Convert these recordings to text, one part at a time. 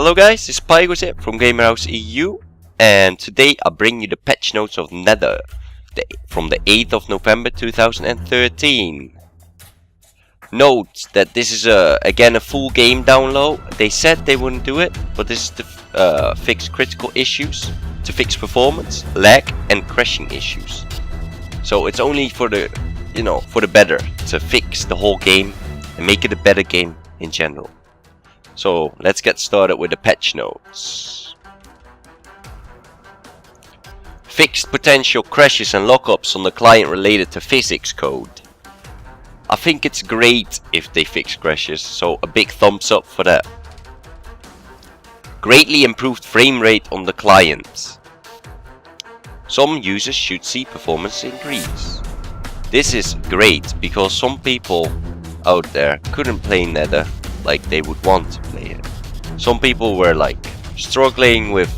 Hello guys, it's Pygos here from Gamerhouse EU, and today I bring you the patch notes of Nether from the 8th of November 2013. Note that this is again a full game download. They said they wouldn't do it, but this is to fix critical issues, to fix performance, lag and crashing issues. So it's only for the, for the better, to fix the whole game and make it a better game in general. So let's get started with the patch notes. Fixed potential crashes and lockups on the client related to physics code. I think it's great if they fix crashes, so a big thumbs up for that. Greatly improved frame rate on the client. Some users should see performance increase. This is great because some people out there couldn't play Nether like they would want to play it. Some people were like struggling with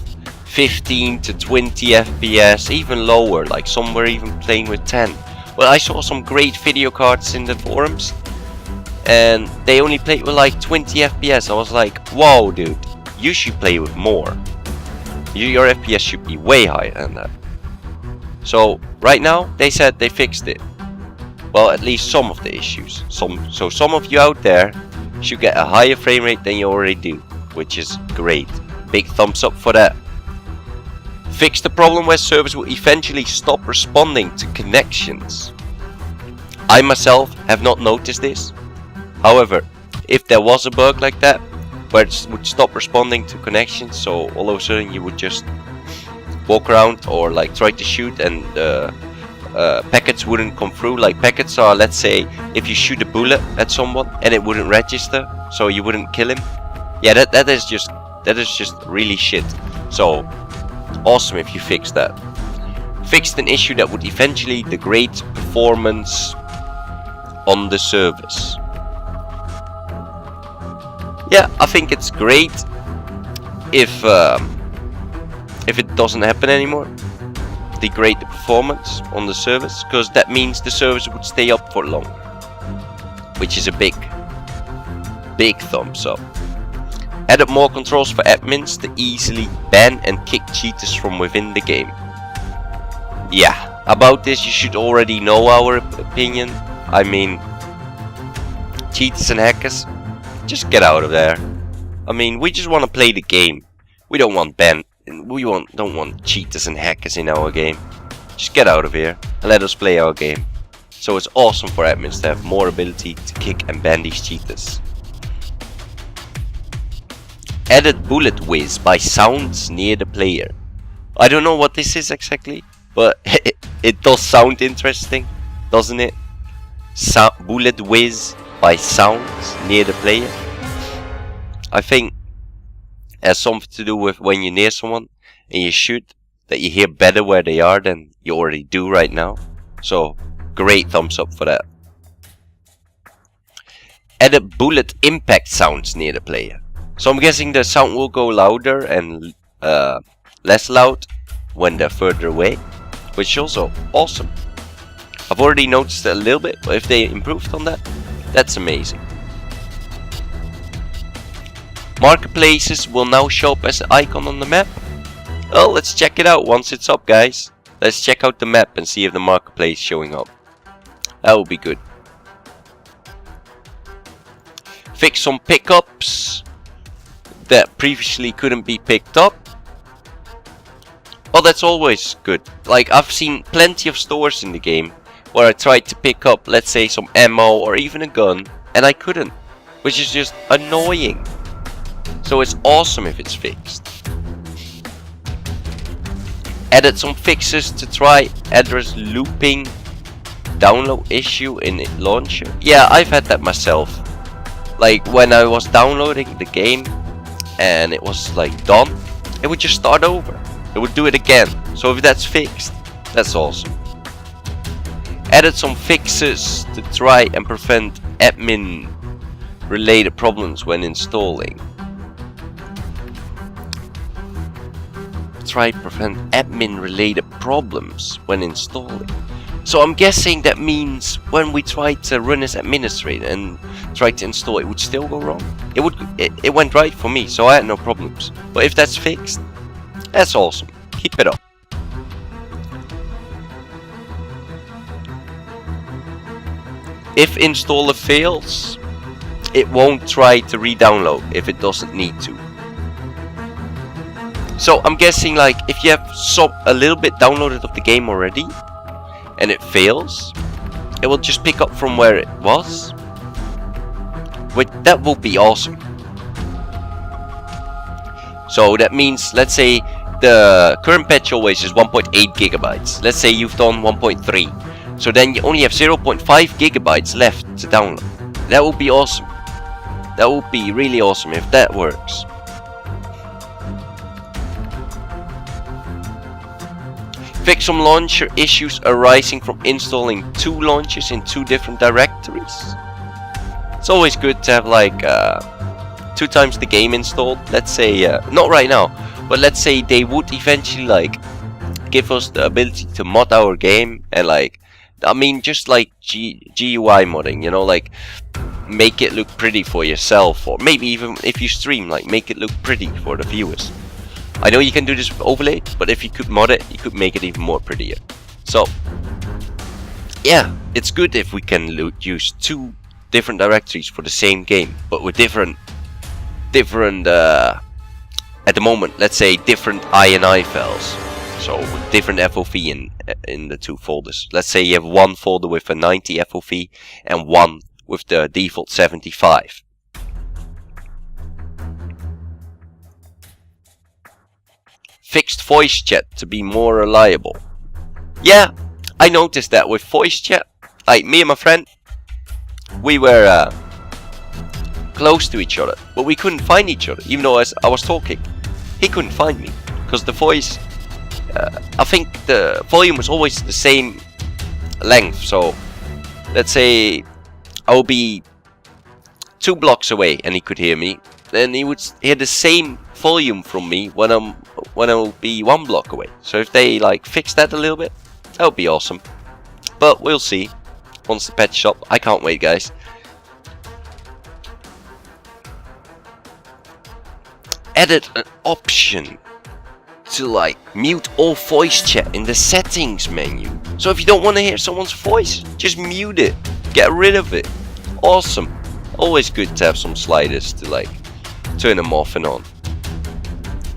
15 to 20 FPS, even lower, like some were even playing with 10. Well, I saw some great video cards in the forums and they only played with like 20 FPS. I was like, whoa dude, you should play with more. Your FPS should be way higher than that. So right now they said they fixed it. Well, at least some of the issues. So some of you out there should get a higher frame rate than you already do, which is great. Big thumbs up for that. Fix the problem where servers will eventually stop responding to connections. I myself have not noticed this. However, if there was a bug like that, where it would stop responding to connections, so all of a sudden you would just walk around or like try to shoot and packets wouldn't come through. Like packets are, let's say, if you shoot a bullet at someone and it wouldn't register, so you wouldn't kill him. Yeah, that is just really shit. So awesome if you fix that. Fixed an issue that would eventually degrade performance on the service. Yeah, I think it's great if it doesn't happen anymore. Degrade the performance on the service, because that means the service would stay up for long, which is a big thumbs up. Added more controls for admins to easily ban and kick cheaters from within the game. Yeah, about this you should already know our opinion. I mean, cheaters and hackers, just get out of there. I mean, we just want to play the game. We don't want don't want cheaters and hackers in our game. Just get out of here and let us play our game. So it's awesome for admins to have more ability to kick and ban these cheaters. Added bullet whiz-by sounds near the player. I don't know what this is exactly, but it does sound interesting, doesn't it? Bullet whiz-by sounds near the player. I think it has something to do with when you're near someone and you shoot, that you hear better where they are than you already do right now. So great thumbs up for that. Added bullet impact sounds near the player. So I'm guessing the sound will go louder and less loud when they're further away, which is also awesome. I've already noticed it a little bit, but if they improved on that, that's amazing. Marketplaces will now show up as an icon on the map. Well, let's check it out once it's up, guys. Let's check out the map and see if the marketplace is showing up. That would be good. Fix some pickups that previously couldn't be picked up. Well, that's always good. Like, I've seen plenty of stores in the game where I tried to pick up, let's say, some ammo or even a gun, and I couldn't, which is just annoying. So it's awesome if it's fixed. Added some fixes to try address looping download issue in launcher. Yeah, I've had that myself. Like when I was downloading the game and it was like done, it would just start over. It would do it again. So if that's fixed, that's awesome. Added some fixes to try and prevent admin related problems when installing. Try prevent admin related problems when installing. So I'm guessing that means when we try to run as administrator and try to install, it would still go wrong. It went right for me, so I had no problems. But if that's fixed, that's awesome. Keep it up. If installer fails, it won't try to re-download if it doesn't need to. So I'm guessing, like, if you have a little bit downloaded of the game already and it fails, it will just pick up from where it was. That will be awesome. So that means, let's say the current patch always is 1.8 gigabytes. Let's say you've done 1.3. So then you only have 0.5 gigabytes left to download. That would be awesome. That would be really awesome if that works. Fix some launcher issues arising from installing 2 launchers in 2 different directories. It's always good to have like 2 times the game installed. Let's say, not right now, but let's say they would eventually like give us the ability to mod our game and like, I mean, just like GUI modding, you know, like make it look pretty for yourself, or maybe even if you stream, like make it look pretty for the viewers. I know you can do this with overlay, but if you could mod it, you could make it even more prettier. So yeah, it's good if we can use 2 different directories for the same game, but with different at the moment, let's say different INI files. So with different FOV in the 2 folders. Let's say you have 1 folder with a 90 FOV and 1 with the default 75. Fixed voice chat to be more reliable. Yeah, I noticed that with voice chat. Like me and my friend, we were close to each other, but we couldn't find each other. Even though as I was talking, he couldn't find me because the voice. I think the volume was always the same length. So let's say I will be 2 blocks away and he could hear me. Then he would hear the same volume from me when I'll be 1 block away. So if they like fix that a little bit, that would be awesome. But we'll see once the patch up. I can't wait, guys. Added an option to like mute all voice chat in the settings menu. So if you don't want to hear someone's voice, just mute it. Get rid of it. Awesome. Always good to have some sliders to like turn them off and on.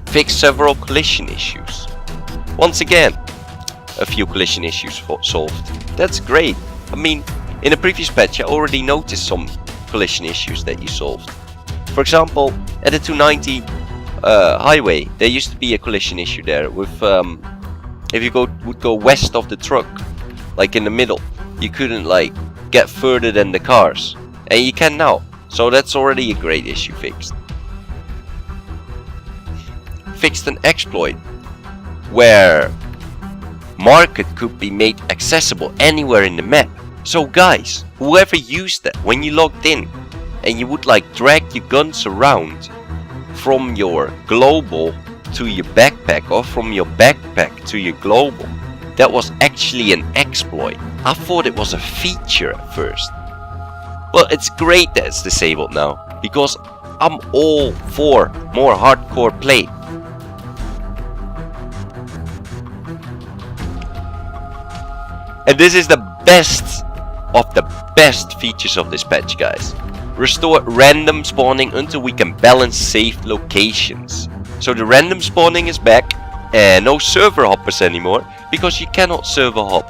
Fix several collision issues. Once again, a few collision issues solved. That's great. I mean, in a previous patch I already noticed some collision issues that you solved. For example, at the 290 highway, there used to be a collision issue there with if you would go west of the truck, like in the middle, you couldn't like get further than the cars, and you can now. So that's already a great issue fixed. Fixed an exploit where market could be made accessible anywhere in the map. So guys, whoever used that, when you logged in and you would like drag your guns around from your global to your backpack, or from your backpack to your global, that was actually an exploit. I thought it was a feature at first. Well, it's great that it's disabled now, because I'm all for more hardcore play. And this is the best of the best features of this patch, guys. Restore random spawning until we can balance saved locations. So the random spawning is back, and no server hoppers anymore, because you cannot server hop.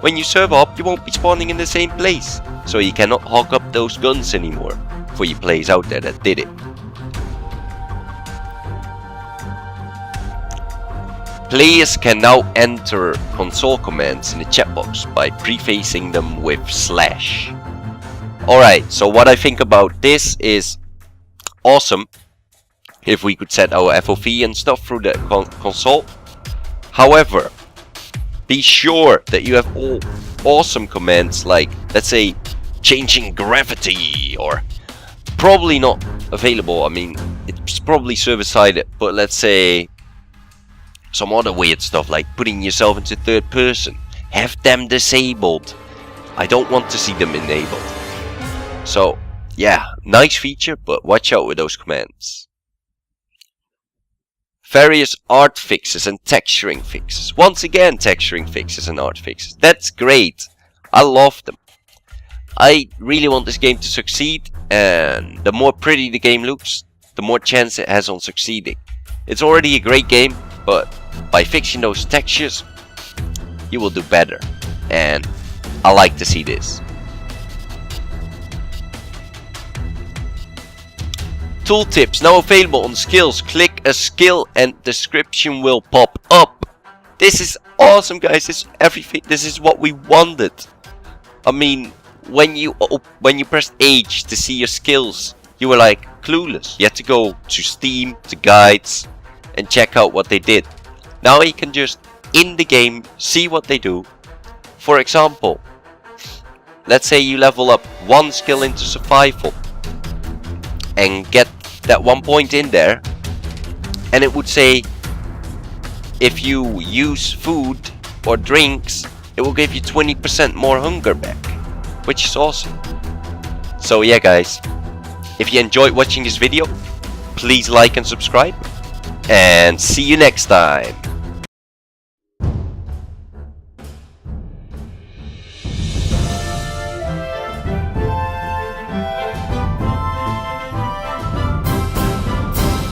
When you server hop, you won't be spawning in the same place, so you cannot hog up those guns anymore for you players out there that did it. Players can now enter console commands in the chat box by prefacing them with /. Alright, so what I think about this is awesome if we could set our FOV and stuff through the console. However, be sure that you have all awesome commands like, let's say, changing gravity, or probably not available. I mean, it's probably server-sided, but let's say some other weird stuff like putting yourself into 3rd person. have them disabled. I don't want to see them enabled. So yeah, nice feature, but watch out with those commands. Various art fixes and texturing fixes. Once again, texturing fixes and art fixes. That's great. I love them. I really want this game to succeed, and the more pretty the game looks, the more chance it has on succeeding. It's already a great game, but by fixing those textures, you will do better. And I like to see this. Tooltips now available on skills. Click a skill and description will pop up. This is awesome, guys. This is everything. This is what we wanted. I mean, when you pressed H to see your skills, you were like clueless. You had to go to Steam, to guides, and check out what they did. Now you can just in the game see what they do. For example, let's say you level up one skill into survival and get that 1 point in there, and it would say if you use food or drinks, it will give you 20% more hunger back, which is awesome. So yeah, guys, if you enjoyed watching this video, please like and subscribe, and see you next time.